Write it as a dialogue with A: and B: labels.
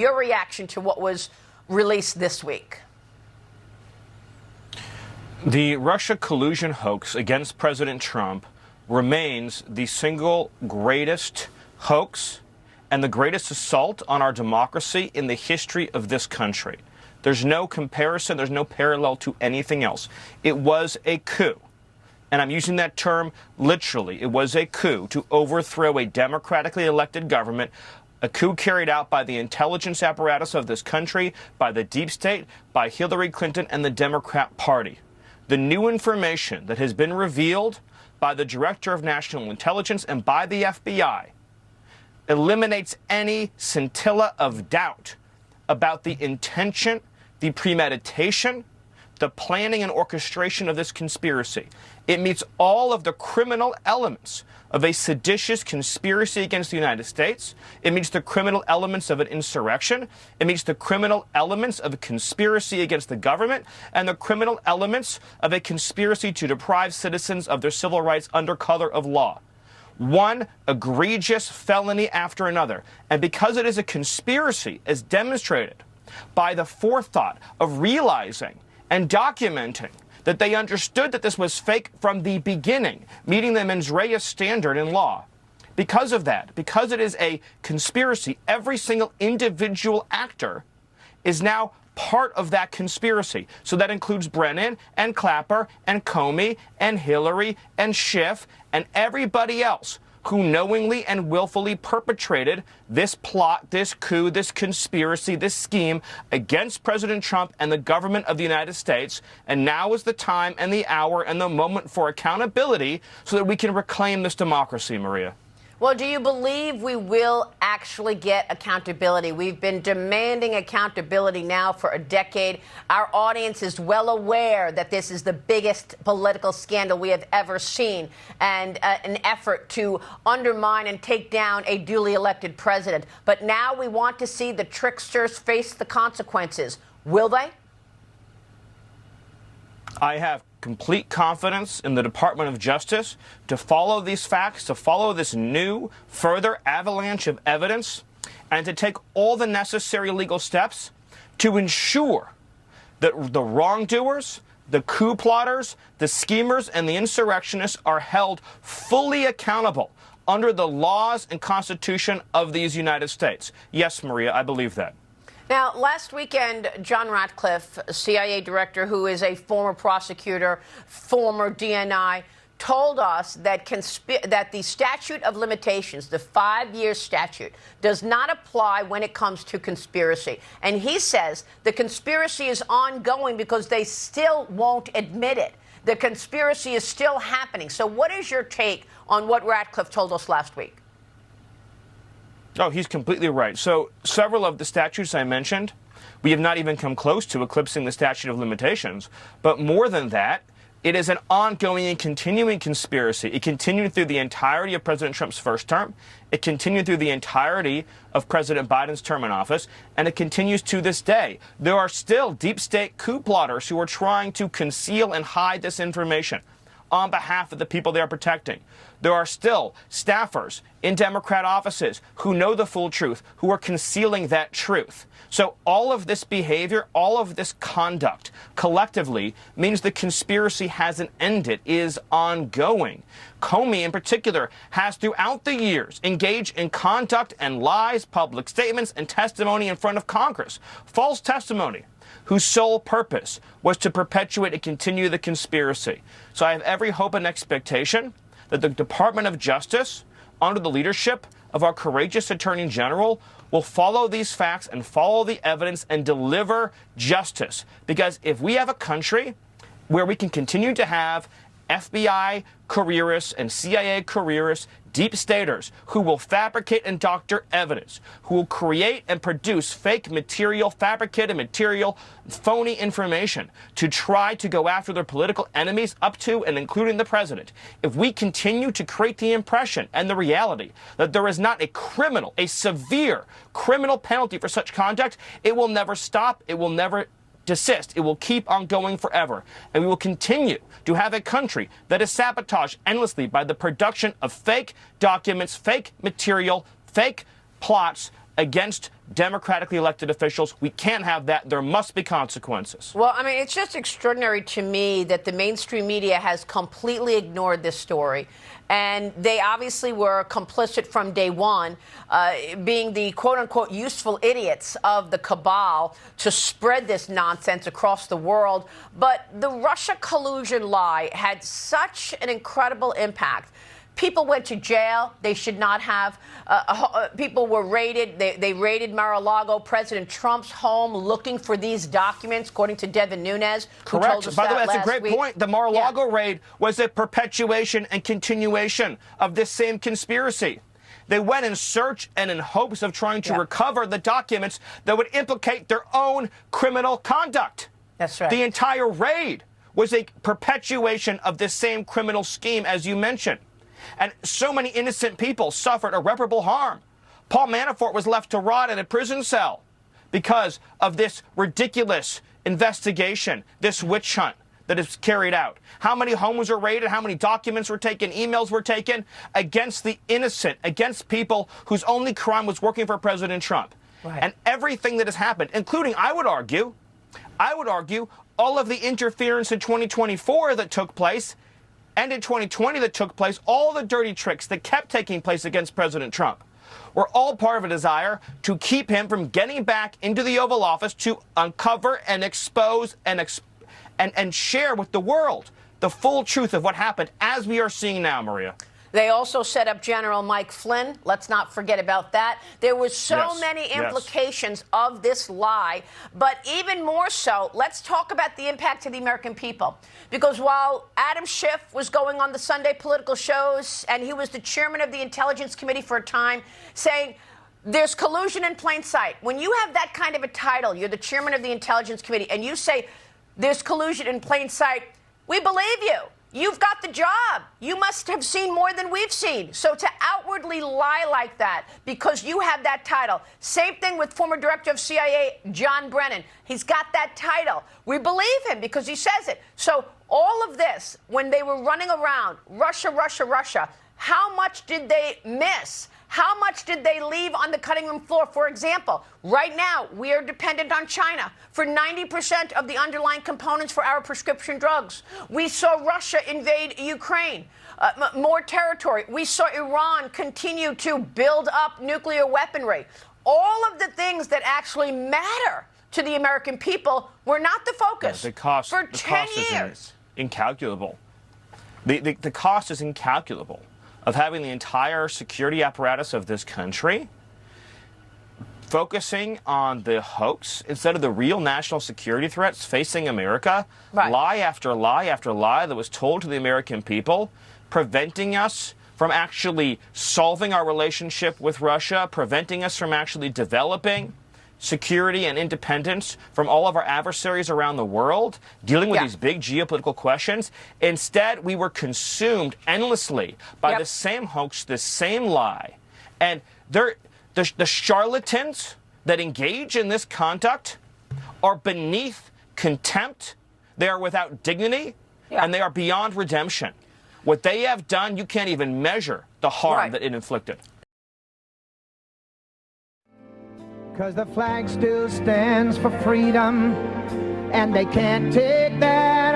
A: Your reaction to what was released this week?
B: The Russia collusion hoax against President Trump remains the single greatest hoax and the greatest assault on our democracy in the history of this country. There's no comparison, there's no parallel to anything else. It was a coup. And I'm using that term literally. It was a coup to overthrow a democratically elected government, a coup carried out by the intelligence apparatus of this country, by the deep state, by Hillary Clinton and the Democrat Party. The new information that has been revealed by the Director of National Intelligence and by the FBI eliminates any scintilla of doubt about the intention, the premeditation, the planning and orchestration of this conspiracy. It meets all of the criminal elements of a seditious conspiracy against the United States. It meets the criminal elements of an insurrection. It meets the criminal elements of a conspiracy against the government and the criminal elements of a conspiracy to deprive citizens of their civil rights under color of law. One egregious felony after another. And because it is a conspiracy, as demonstrated by the forethought of realizing and documenting that they understood that this was fake from the beginning, meeting the mens rea standard in law. Because of that, because it is a conspiracy, every single individual actor is now part of that conspiracy. So that includes Brennan and Clapper and Comey and Hillary and Schiff and everybody else who knowingly and willfully perpetrated this plot, this coup, this conspiracy, this scheme against President Trump and the government of the United States. And now is the time and the hour and the moment for accountability so that we can reclaim this democracy, Maria.
A: Well, do you believe we will actually get accountability? We've been demanding accountability now for a decade. Our audience is well aware that this is the biggest political scandal we have ever seen and an effort to undermine and take down a duly elected president. But now we want to see the tricksters face the consequences. Will they?
B: I have complete confidence in the Department of Justice to follow these facts, to follow this new, further avalanche of evidence, and to take all the necessary legal steps to ensure that the wrongdoers, the coup plotters, the schemers, and the insurrectionists are held fully accountable under the laws and Constitution of these United States. Yes, Maria, I believe that.
A: Now, last weekend, John Ratcliffe, CIA director who is a former prosecutor, former DNI, told us that the statute of limitations, the 5-year statute, does not apply when it comes to conspiracy. And he says the conspiracy is ongoing because they still won't admit it. The conspiracy is still happening. So what is your take on what Ratcliffe told us last week?
B: Oh, he's completely right. So several of the statutes I mentioned, we have not even come close to eclipsing the statute of limitations. But more than that, it is an ongoing and continuing conspiracy. It continued through the entirety of President Trump's first term. It continued through the entirety of President Biden's term in office. And it continues to this day. There are still deep state coup plotters who are trying to conceal and hide this information on behalf of the people they are protecting. There are still staffers in Democrat offices who know the full truth, who are concealing that truth. So all of this behavior, all of this conduct collectively means the conspiracy hasn't ended, is ongoing. Comey in particular has throughout the years engaged in conduct and lies, public statements, and testimony in front of Congress. False testimony whose sole purpose was to perpetuate and continue the conspiracy. So I have every hope and expectation that the Department of Justice, under the leadership of our courageous Attorney General, will follow these facts and follow the evidence and deliver justice. Because if we have a country where we can continue to have FBI careerists and CIA careerists, deep staters who will fabricate and doctor evidence, who will create and produce fake material, fabricated material, phony information to try to go after their political enemies up to and including the president. If we continue to create the impression and the reality that there is not a criminal, a severe criminal penalty for such conduct, it will never stop, it will never desist. It will keep on going forever. And we will continue to have a country that is sabotaged endlessly by the production of fake documents, fake material, fake plots against democratically elected officials. We can't have that. There must be consequences.
A: Well, I mean, it's just extraordinary to me that the mainstream media has completely ignored this story. And they obviously were complicit from day one, being the quote-unquote useful idiots of the cabal to spread this nonsense across the world. But the Russia collusion lie had such an incredible impact. People went to jail. They should not have. People were raided. They raided Mar-a-Lago, President Trump's home, looking for these documents, according to Devin Nunes, who told us
B: By the way, that's
A: last
B: a great
A: week.
B: point. The Mar-a-Lago raid was a perpetuation and continuation of this same conspiracy. They went in search and in hopes of trying to recover the documents that would implicate their own criminal conduct.
A: That's right.
B: The entire raid was a perpetuation of this same criminal scheme, as you mentioned. And so many innocent people suffered irreparable harm. Paul Manafort was left to rot in a prison cell because of this ridiculous investigation, this witch hunt that is carried out. How many homes were raided? How many documents were taken? Emails were taken against the innocent, against people whose only crime was working for President Trump.
A: Right.
B: And everything that has happened, including, I would argue, all of the interference in 2024 that took place and in 2020 that took place, all the dirty tricks that kept taking place against President Trump were all part of a desire to keep him from getting back into the Oval Office to uncover and expose and share with the world the full truth of what happened, as we are seeing now, Maria.
A: They also set up General Mike Flynn. Let's not forget about that. There were so many implications of this lie. But even more so, let's talk about the impact to the American people. Because while Adam Schiff was going on the Sunday political shows, and he was the chairman of the Intelligence Committee for a time, saying there's collusion in plain sight. When you have that kind of a title, you're the chairman of the Intelligence Committee, and you say there's collusion in plain sight, we believe you. You've got the job. You must have seen more than we've seen. So to outwardly lie like that because you have that title. Same thing with former director of CIA, John Brennan. He's got that title. We believe him because he says it. So all of this, when they were running around, Russia, Russia, Russia, how much did they miss? How much did they leave on the cutting room floor? For example, right now, we are dependent on China for 90% of the underlying components for our prescription drugs. We saw Russia invade Ukraine, more territory. We saw Iran continue to build up nuclear weaponry. All of the things that actually matter to the American people were not the focus
B: the cost,
A: for
B: the
A: 10
B: cost
A: years.
B: Is incalculable. The cost is incalculable of having the entire security apparatus of this country focusing on the hoax instead of the real national security threats facing America.
A: Right.
B: Lie after lie after lie that was told to the American people, preventing us from actually solving our relationship with Russia, preventing us from actually developing security and independence from all of our adversaries around the world, dealing with these big geopolitical questions. Instead, we were consumed endlessly by the same hoax, the same lie. And the charlatans that engage in this conduct are beneath contempt. They are without dignity, and they are beyond redemption. What they have done, you can't even measure the harm that it inflicted.
C: Because the flag still stands for freedom, and they can't take that